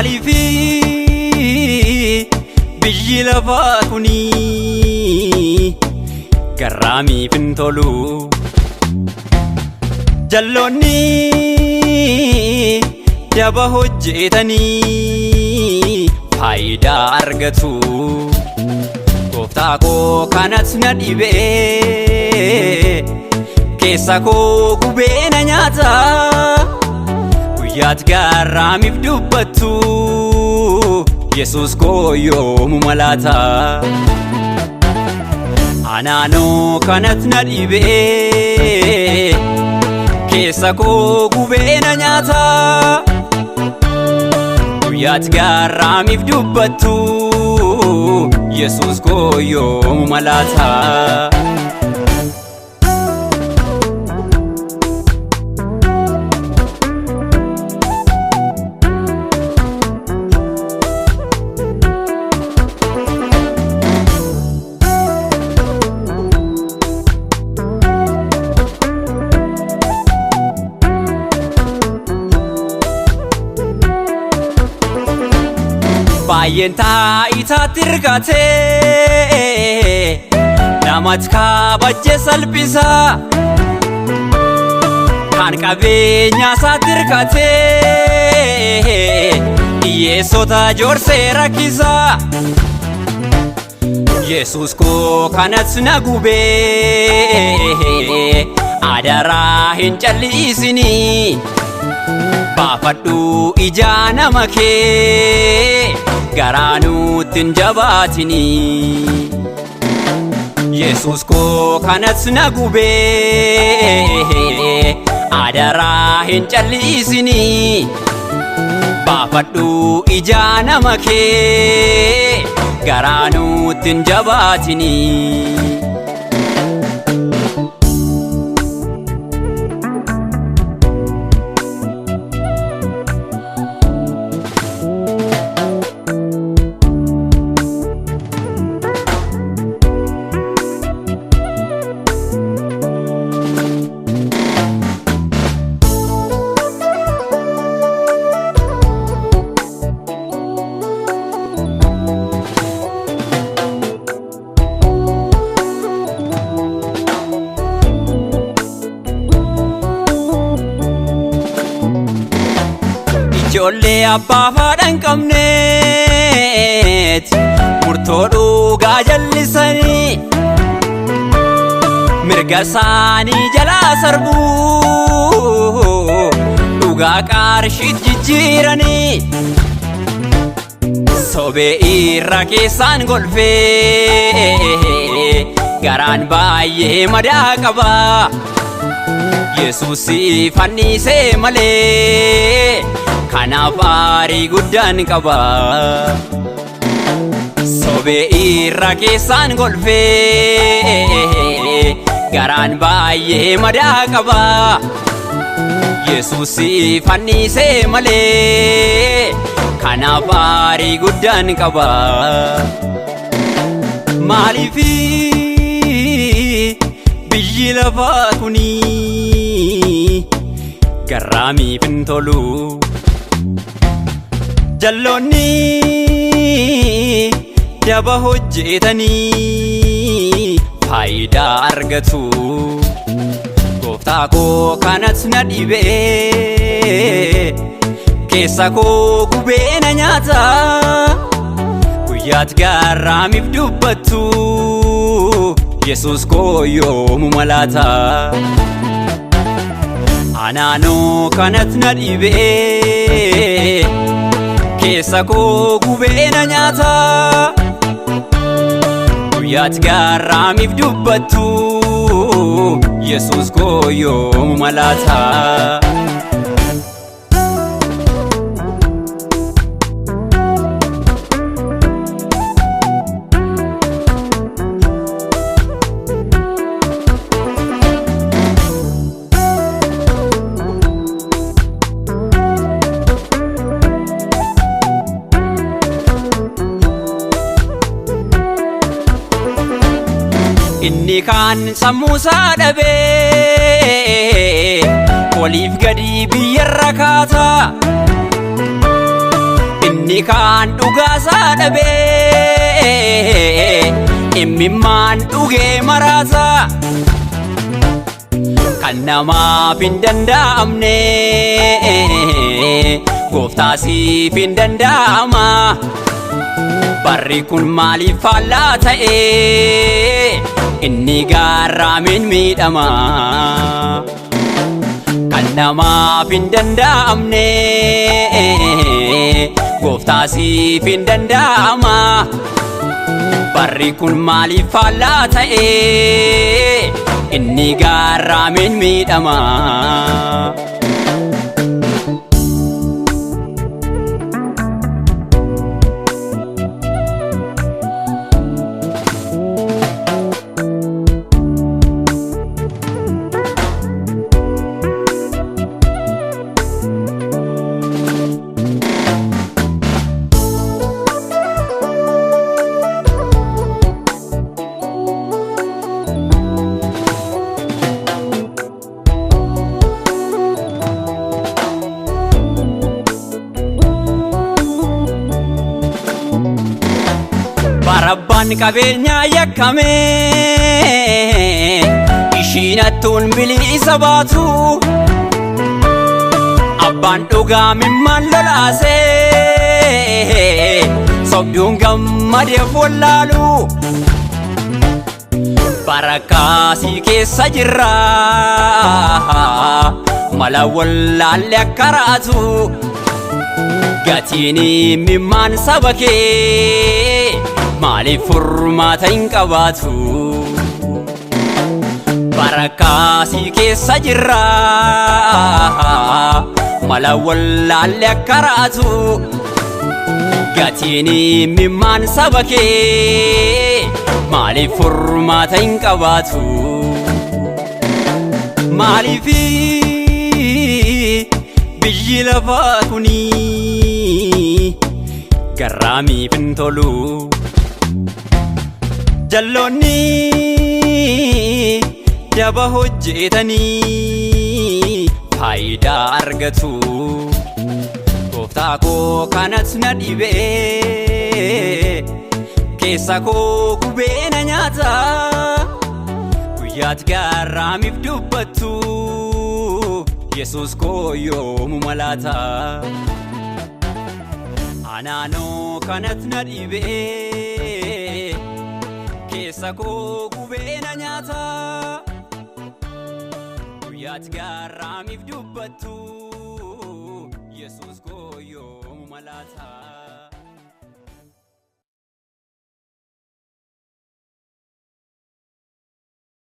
Maaliifi biyyi lafaa kuni garraamiif hin tolu. Jalloonni daba hojjetanii faayidaa argatu. Gooftaa koo kanatu na dhibee keessa koo gubee na nyaata. Guyyaatti garraamiif dubbattu Yesuus koo yoomuma laata. Anaanoo kanatu na dhibee keessa koo gubee na nyaata. Guyyaatti garraamiif dubbattu Yesuus koo yoomuma laata. Baay'een taa'itaatti hirkatee namatti kabajee salphisa. Kan qabeenyaa isaatti hirkatee hiyyeessota joorsee rakkisa. Yesuus koo kanatu na gubee adaraa hin callisini. Baafadhu ijaa nama kee garaa nutti hin jabaatini. Yesuus koo kanatu na gubee adaraa hin callisini. Baafadhu ijaa nama kee garaa nutti hin jabaatini. Ijoollee abbaa faadha hin qabneet murtoo dhugaa jallisanii mirga isaanii jalaa sarbuu dhugaa qarshiit jijjiiranii. Sobee irra keessaan golfee garaan baay'ee madaa qaba. Yesuus fannisee malee kanaaf aarii guddaan qaba. Sobee irra keessaan golfee garaan baay'ee madaa qaba. Yesuus fannisee malee kanaaf aarii guddaan qaba. Maaliifi biyyi lafaa kuni garraamiif hin tolu. Jalloonni daba hojjetanii faayidaa argatu. Gooftaa koo kanatu na dhibee keessa koo gubee na nyaata. Guyyaatti garraamiif dubbattu Yesuus koo yoomuma laata. Anaanoo kanatu na dhibee keessa koo gubee na nyaata. Guyyaatti garraamiif dubbattu Yesuus koo yoomuma laata. Inni kaan sammuusaa dhabee oliif gadi biyyarra kaata. inni kaan dhugaasaa dhabee imimmaan dhugee maraasa kan namaaf hin danda'amne gooftaa siif hin danda'ama. Barri kun maaliif faallaa ta'e inni garraamiin miidhama kan namaaf hin danda'amne gooftaa siif hin danda'ama. Barri kun maaliif faallaa ta'e inni garraamiin miidhama. Barabbaan qabeenyaa yakkame ishiin hattuun bilisa baatu abbaan dhugaa mimmaan lolaase sobduun gammadeef wallaalu. Barakkaasii keessa jirra mala wallaalle akka raatu gatiin mimmaan saba kee maaliif furmaata hin qabaatu. Barakkaasii keessa jirra mala wallaalle akka raatu gatiin mimmaan saba kee maaliif furmaata hin qabaatu. Maaliif biyyi lafaa kuni garraamiif hin tolu. Jalloonni daba hojjetanii faayidaa argatu. Gooftaa koo kanas na dhibee keessa koo gubee na nyaata. Guyyaatti garraamiif dubbattu Yesuus koo yoomu malaata. Anaanoo kanatti na dhibee keessa koo gubee na nyaata. Guyyaatti garraamiif dubbattu Yesuus koo yoomu malaata.